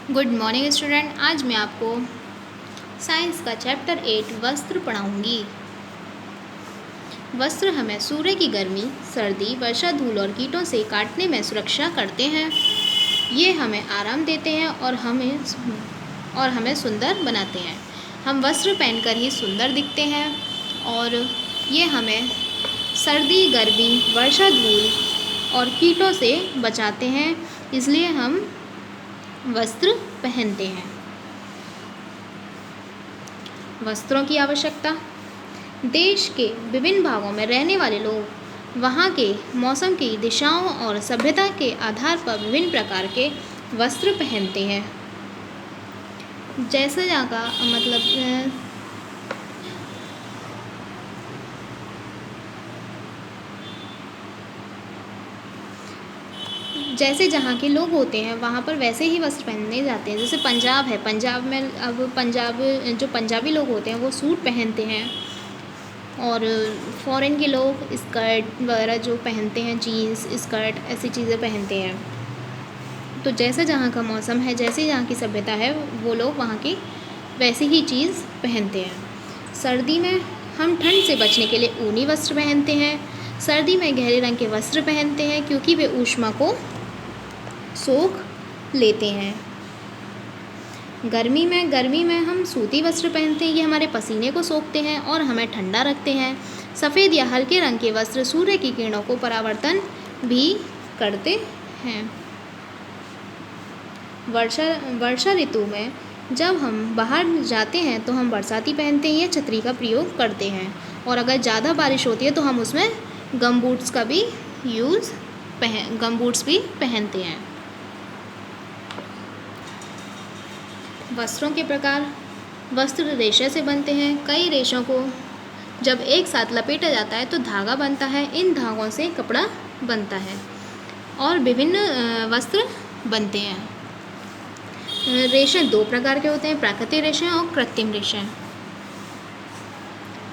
Good morning student. आज मैं आपको साइंस का चैप्टर 8 वस्त्र पढ़ाऊंगी। वस्त्र हमें सूर्य की गर्मी, सर्दी, वर्षा, धूल और कीटों से काटने में सुरक्षा करते हैं। ये हमें आराम देते हैं और हमें सुंदर बनाते हैं। हम वस्त्र पहनकर ही सुंदर दिखते हैं और ये हमें सर्दी, गर्मी, वर्षा, धूल और कीटों से बचाते हैं, इसलिए हम वस्त्र पहनते हैं। वस्त्रों की आवश्यकता। देश के विभिन्न भागों में रहने वाले लोग वहाँ के मौसम की दिशाओं और सभ्यता के आधार पर विभिन्न प्रकार के वस्त्र पहनते हैं। जैसे जहाँ का जैसे जहाँ के लोग होते हैं वहाँ पर वैसे ही वस्त्र पहने जाते हैं। जैसे पंजाब है, पंजाब में अब जो पंजाबी लोग होते हैं वो सूट पहनते हैं और फॉरेन के लोग स्कर्ट वगैरह जो पहनते हैं, जीन्स, स्कर्ट, ऐसी चीज़ें पहनते हैं। तो जैसा जहाँ का मौसम है, जैसे जहाँ की सभ्यता है, वो लोग वहाँ की वैसे ही चीज़ पहनते हैं। सर्दी में हम ठंड से बचने के लिए ऊनी वस्त्र पहनते हैं। सर्दी में गहरे रंग के वस्त्र पहनते हैं क्योंकि वे ऊष्मा को सोख लेते हैं। गर्मी में हम सूती वस्त्र पहनते हैं। ये हमारे पसीने को सोखते हैं और हमें ठंडा रखते हैं। सफ़ेद या हल्के रंग के वस्त्र सूर्य की किरणों को परावर्तन भी करते हैं। वर्षा ऋतु में जब हम बाहर जाते हैं तो हम बरसाती पहनते हैं या छतरी का प्रयोग करते हैं, और अगर ज़्यादा बारिश होती है तो हम उसमें गमबूट्स भी पहनते हैं। वस्त्रों के प्रकार। वस्त्र रेशे से बनते हैं। कई रेशों को जब एक साथ लपेटा जाता है तो धागा बनता है। इन धागों से कपड़ा बनता है और विभिन्न वस्त्र बनते हैं। रेशे दो प्रकार के होते हैं, प्राकृतिक रेशे और कृत्रिम रेशे।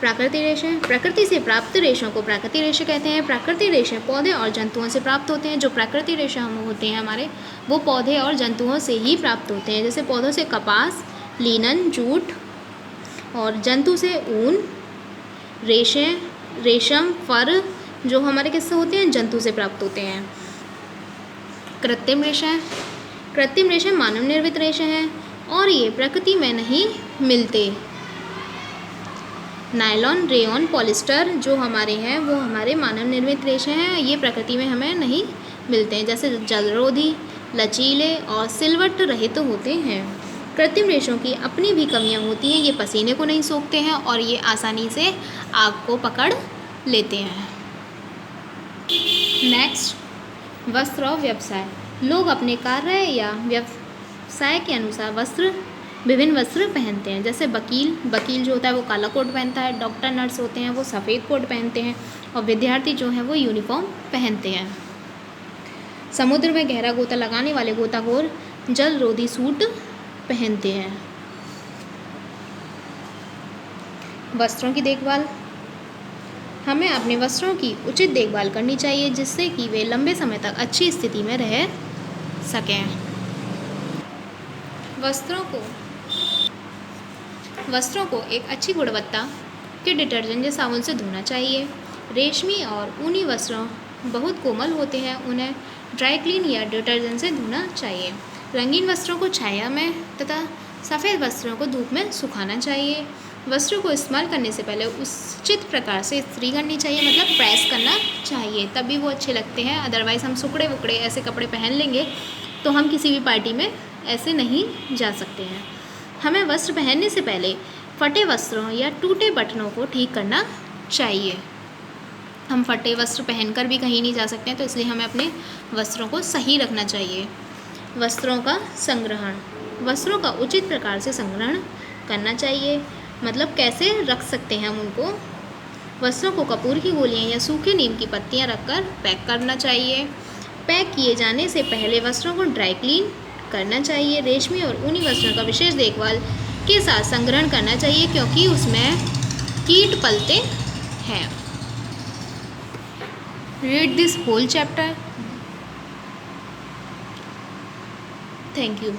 प्राकृतिक रेशे, प्रकृति से प्राप्त रेशों को प्राकृतिक रेशे कहते हैं। प्राकृतिक रेशे पौधे और जंतुओं से प्राप्त होते हैं। जो प्राकृतिक रेशे होते हैं हमारे, वो पौधे और जंतुओं से ही प्राप्त होते हैं। जैसे पौधों से कपास, लिनन, जूट, और जंतु से ऊन, रेशम, फर, जो हमारे किससे होते हैं, जंतु से प्राप्त होते हैं। कृत्रिम रेशे मानव निर्मित रेशे हैं और ये प्रकृति में नहीं मिलते। नायलॉन, रेयॉन, पॉलिस्टर जो हमारे हैं वो हमारे मानव निर्मित रेशे हैं। ये प्रकृति में हमें नहीं मिलते हैं। जैसे जलरोधी, लचीले और सिलवट रहित होते हैं। कृत्रिम रेशों की अपनी भी कमियां होती हैं। ये पसीने को नहीं सोखते हैं और ये आसानी से आग को पकड़ लेते हैं। नेक्स्ट, वस्त्र और व्यवसाय। लोग अपने कार्य या व्यवसाय के अनुसार विभिन्न वस्त्र पहनते हैं। जैसे वकील जो होता है वो काला कोट पहनता है। डॉक्टर, नर्स होते हैं वो सफ़ेद कोट पहनते हैं और विद्यार्थी जो हैं वो यूनिफॉर्म पहनते हैं। समुद्र में गहरा गोता लगाने वाले गोताखोर जलरोधी सूट पहनते हैं। वस्त्रों की देखभाल। हमें अपने वस्त्रों की उचित देखभाल करनी चाहिए जिससे कि वे लंबे समय तक अच्छी स्थिति में रह सकें। वस्त्रों को एक अच्छी गुणवत्ता के डिटर्जेंट या साबुन से धोना चाहिए। रेशमी और ऊनी वस्त्र बहुत कोमल होते हैं, उन्हें ड्राई क्लीन या डिटर्जेंट से धोना चाहिए। रंगीन वस्त्रों को छाया में तथा सफ़ेद वस्त्रों को धूप में सुखाना चाहिए। वस्त्रों को इस्तेमाल करने से पहले उचित प्रकार से इस्त्री करनी चाहिए, मतलब प्रेस करना चाहिए, तभी वो अच्छे लगते हैं। अदरवाइज़ हम सुकड़े वुकड़े ऐसे कपड़े पहन लेंगे तो हम किसी भी पार्टी में ऐसे नहीं जा सकते हैं। हमें वस्त्र पहनने से पहले फटे वस्त्रों या टूटे बटनों को ठीक करना चाहिए। हम फटे वस्त्र पहनकर भी कहीं नहीं जा सकते हैं, तो इसलिए हमें अपने वस्त्रों को सही रखना चाहिए। वस्त्रों का संग्रहण। वस्त्रों का उचित प्रकार से संग्रहण करना चाहिए, मतलब कैसे रख सकते हैं हम उनको। वस्त्रों को कपूर की गोलियां या सूखे नीम की पत्तियां रखकर पैक करना चाहिए। पैक किए जाने से पहले वस्त्रों को ड्राई क्लीन करना चाहिए। रेशमी और ऊनी वस्त्रों का विशेष देखभाल के साथ संग्रहण करना चाहिए क्योंकि उसमें कीट पलते हैं। Read this whole chapter. Thank you.